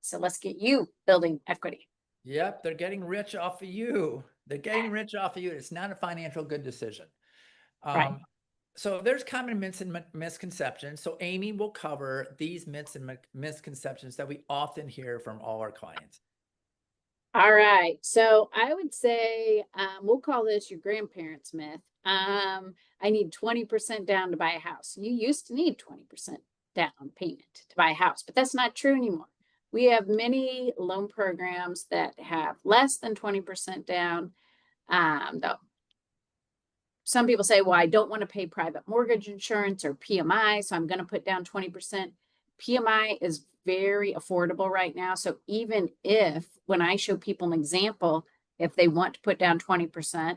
So let's get you building equity. Yep, they're getting rich off of you. They're getting rich off of you. It's not a financial good decision. Right. So there's common myths and misconceptions. So Amy will cover these myths and misconceptions that we often hear from all our clients. All right. So I would say we'll call this your grandparents' myth. I need 20% down to buy a house. You used to need 20% down payment to buy a house, but that's not true anymore. We have many loan programs that have less than 20% down. Though some people say, well, I don't want to pay private mortgage insurance or PMI, so I'm going to put down 20%. PMI is very affordable right now. So even if, when I show people an example, if they want to put down 20%,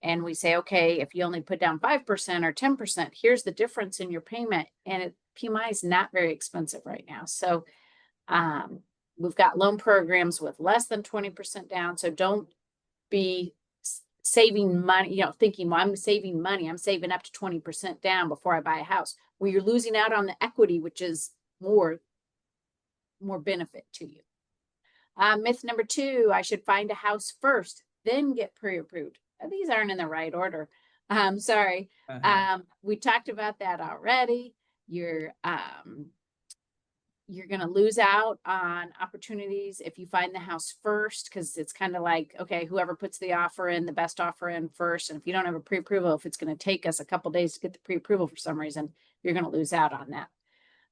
and we say, okay, if you only put down 5% or 10%, here's the difference in your payment. And PMI is not very expensive right now. So we've got loan programs with less than 20% down. So don't be saving money, thinking, well, I'm saving money. I'm saving up to 20% down before I buy a house. Well, you're losing out on the equity, which is more benefit to you. Myth number 2, I should find a house first, then get pre-approved. These aren't in the right order. Sorry. We talked about that already. you're going to lose out on opportunities if you find the house first, because it's kind of like, okay, whoever puts the offer in, the best offer in first. And if you don't have a pre-approval, if it's going to take us a couple days to get the pre-approval for some reason, you're going to lose out on that.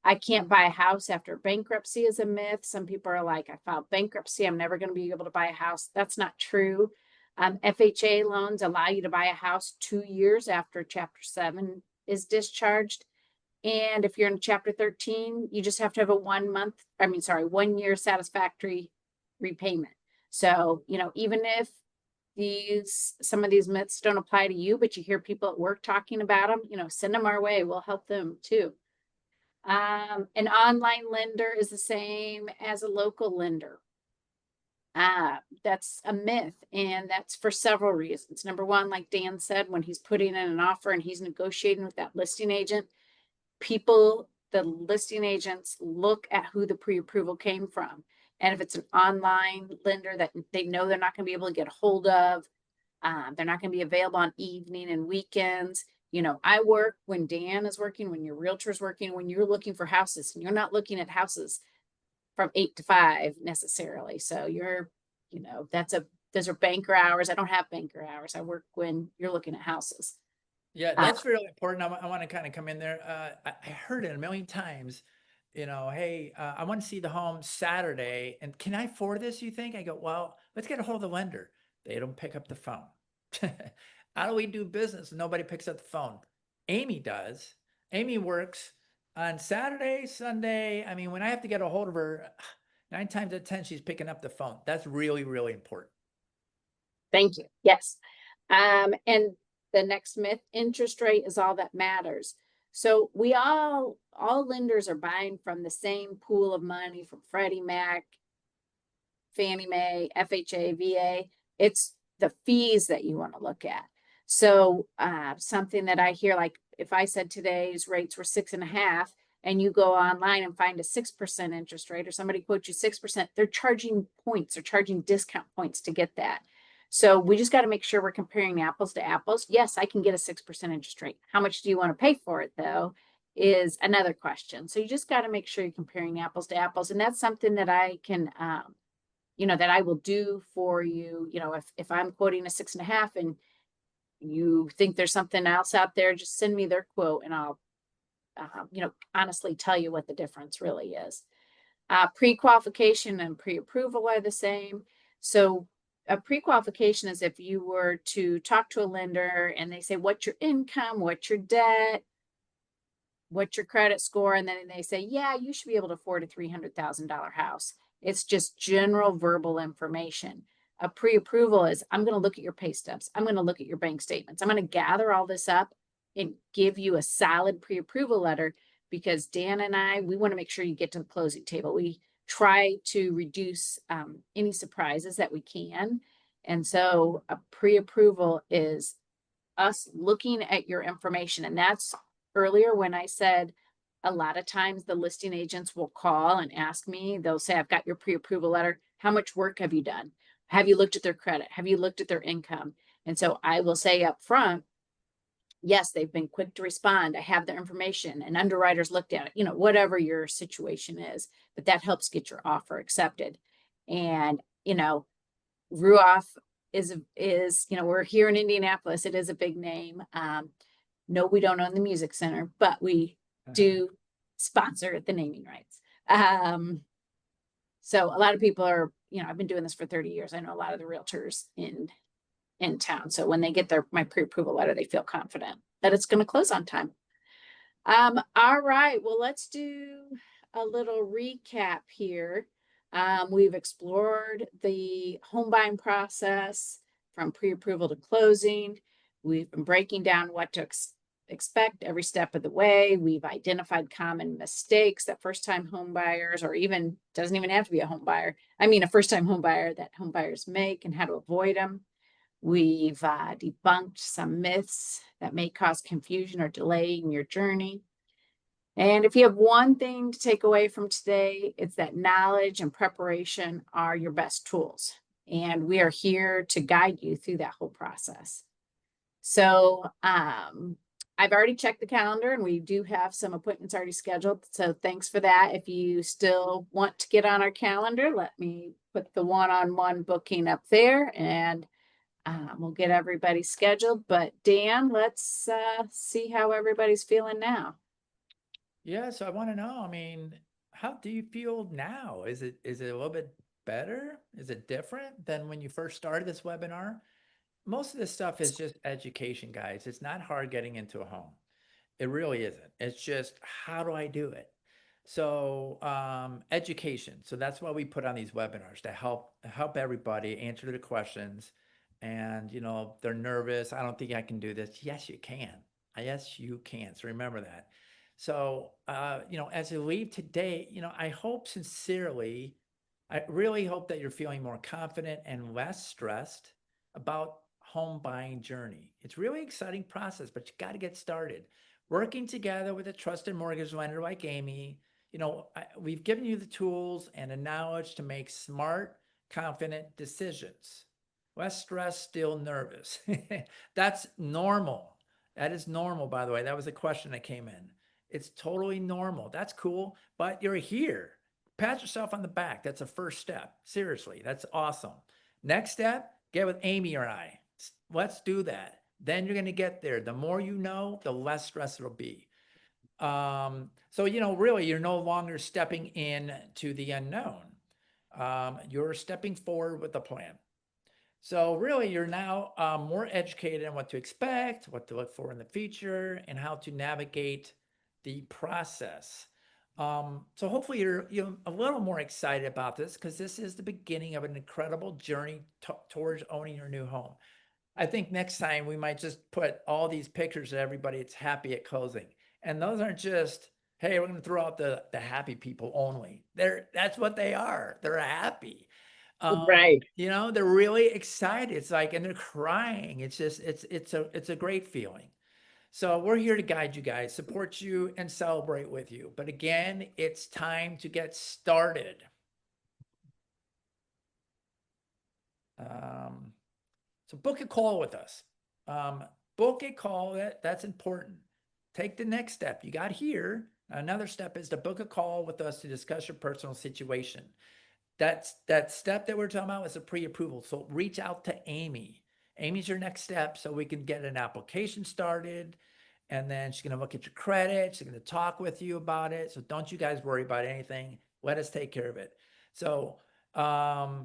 I can't buy a house after bankruptcy is a myth. Some people are like, I filed bankruptcy, I'm never going to be able to buy a house. That's not true. FHA loans allow you to buy a house 2 years after Chapter 7 is discharged. And if you're in Chapter 13, you just have to have a 1 year satisfactory repayment. So, even if some of these myths don't apply to you, but you hear people at work talking about them, send them our way. We'll help them too. An online lender is the same as a local lender. That's a myth, and that's for several reasons. Number one, like Dan said, when he's putting in an offer and he's negotiating with that listing agent, the listing agents look at who the pre-approval came from. And if it's an online lender that they know they're not going to be able to get a hold of, they're not going to be available on evening and weekends. I work when Dan is working, when your realtor's working, when you're looking for houses, and you're not looking at houses from 8 to 5 necessarily. So those are banker hours. I don't have banker hours. I work when you're looking at houses. Yeah, that's really important. I want to kind of come in there. I heard it a million times, hey, I want to see the home Saturday, and can I afford this, you think? I go, well, let's get a hold of the lender. They don't pick up the phone. How do we do business? Nobody picks up the phone. Amy does. Amy works on Saturday, Sunday. I mean, when I have to get a hold of her, 9 times out of 10, she's picking up the phone. That's really, really important. Thank you. Yes. And the next myth, interest rate is all that matters. So all lenders are buying from the same pool of money from Freddie Mac, Fannie Mae, FHA, VA. It's the fees that you want to look at. So something that I hear, like if I said today's rates were 6.5 and you go online and find a 6% interest rate, or somebody quotes you 6%, they're charging points, they're charging discount points to get that. So we just got to make sure we're comparing apples to apples. Yes, I can get a 6% interest rate. How much do you want to pay for it, though, is another question. So you just got to make sure you're comparing apples to apples. And that's something that I can, that I will do for you. If I'm quoting a 6.5 and you think there's something else out there, just send me their quote and I'll, honestly tell you what the difference really is. Pre-qualification and pre-approval are the same. So a pre-qualification is if you were to talk to a lender and they say, what's your income, what's your debt, what's your credit score? And then they say, yeah, you should be able to afford a $300,000 house. It's just general verbal information. A pre-approval is, I'm going to look at your pay stubs. I'm going to look at your bank statements. I'm going to gather all this up and give you a solid pre-approval letter, because Dan and we want to make sure you get to the closing table. We try to reduce any surprises that we can. And so a pre-approval is us looking at your information. And that's earlier when I said a lot of times the listing agents will call and ask me, they'll say, I've got your pre-approval letter. How much work have you done? Have you looked at their credit? Have you looked at their income? And so I will say up front, yes, they've been quick to respond. I have their information, and underwriters looked at it, whatever your situation is, but that helps get your offer accepted. And, Ruoff is, we're here in Indianapolis. It is a big name. No, we don't own the music center, but we do sponsor the naming rights. So a lot of people are, I've been doing this for 30 years. I know a lot of the realtors in town. So when they get my pre-approval letter, they feel confident that it's going to close on time. All right, well, let's do a little recap here. We've explored the home buying process from pre-approval to closing. We've been breaking down what to expect every step of the way. We've identified common mistakes that first-time home buyers, or even doesn't even have to be a home buyer, a first-time home buyer, that home buyers make, and how to avoid them. We've debunked some myths that may cause confusion or delay in your journey. And if you have one thing to take away from today, it's that knowledge and preparation are your best tools. And we are here to guide you through that whole process. So I've already checked the calendar and we do have some appointments already scheduled. So thanks for that. If you still want to get on our calendar, let me put the one-on-one booking up there and we'll get everybody scheduled. But Dan, let's see how everybody's feeling now. Yeah, so I want to know, I mean, how do you feel now? Is it a little bit better? Is it different than when you first started this webinar? Most of this stuff is just education, guys. It's not hard getting into a home. It really isn't. It's just, how do I do it? So, education. So that's why we put on these webinars to help everybody answer the questions. And, you know, they're nervous. I don't think I can do this. Yes, you can. Yes, you can. So remember that. So, you know, as you leave today, you know, I hope sincerely, I really hope that you're feeling more confident and less stressed about home buying journey. It's really exciting process, but you got to get started. Working together with a trusted mortgage lender like Amy, you know, we've given you the tools and the knowledge to make smart, confident decisions. Less stressed, still nervous. That's normal. That is normal, by the way. That was a question that came in. It's totally normal. That's cool, but you're here. Pat yourself on the back. That's a first step. Seriously, that's awesome. Next step, get with Amy or I. Let's do that. Then you're going to get there. The more you know, the less stress it'll be. So, you know, really, you're no longer stepping in to the unknown. You're stepping forward with a plan. So really, you're now more educated on what to expect, what to look for in the future, and how to navigate the process. So hopefully you're a little more excited about this because this is the beginning of an incredible journey towards owning your new home. I think next time we might just put all these pictures of everybody that's happy at closing. And those aren't just, hey, we're going to throw out the happy people only. That's what they are. They're happy. Right. You know, they're really excited. It's like, and they're crying. It's just, it's a great feeling. So we're here to guide you guys, support you, and celebrate with you. But again, it's time to get started. So book a call with us. Book a call. That's important. Take the next step. You got here. Another step is to book a call with us to discuss your personal situation. That step that we're talking about is a pre-approval. So reach out to Amy. Amy's your next step so we can get an application started. And then she's going to look at your credit. She's going to talk with you about it. So don't you guys worry about anything. Let us take care of it. So yeah.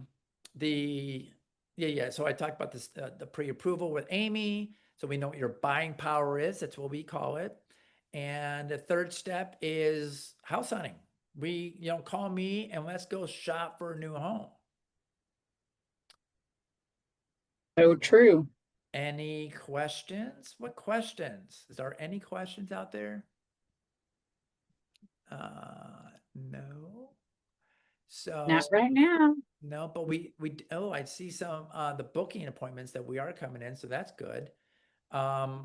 So I talked about this, the pre-approval with Amy. So we know what your buying power is. That's what we call it. And the third step is house hunting. Call me and let's go shop for a new home. So true. Any questions? What questions? Is there any questions out there? No. So Not right now. no, but I see some the booking appointments that we are coming in, so that's good.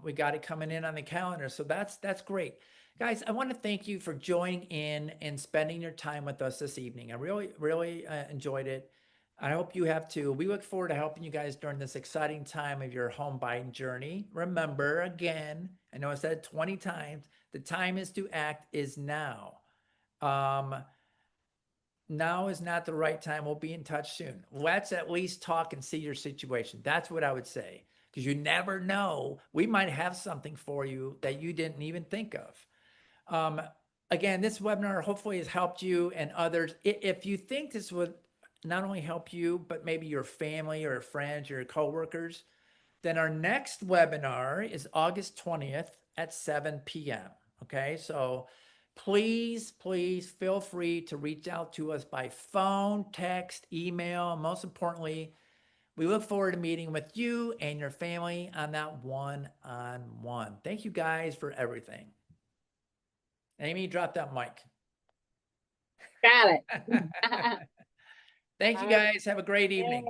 We got it coming in on the calendar, so that's great. Guys, I want to thank you for joining in and spending your time with us this evening. I really enjoyed it. I hope you have too. We look forward to helping you guys during this exciting time of your home buying journey. Remember, again, I know I said it 20 times, the time is to act is now. Now is not the right time. We'll be in touch soon. Let's at least talk and see your situation. That's what I would say, because you never know. We might have something for you that you didn't even think of. Again, this webinar hopefully has helped you and others. If you think this would not only help you, but maybe your family or friends, your coworkers, then our next webinar is August 20th at 7 p.m. Okay, so please feel free to reach out to us by phone, text, email, and most importantly, we look forward to meeting with you and your family on that one-on-one. Thank you guys for everything. Amy, drop that mic. Got it. Thank you guys. Have a great evening.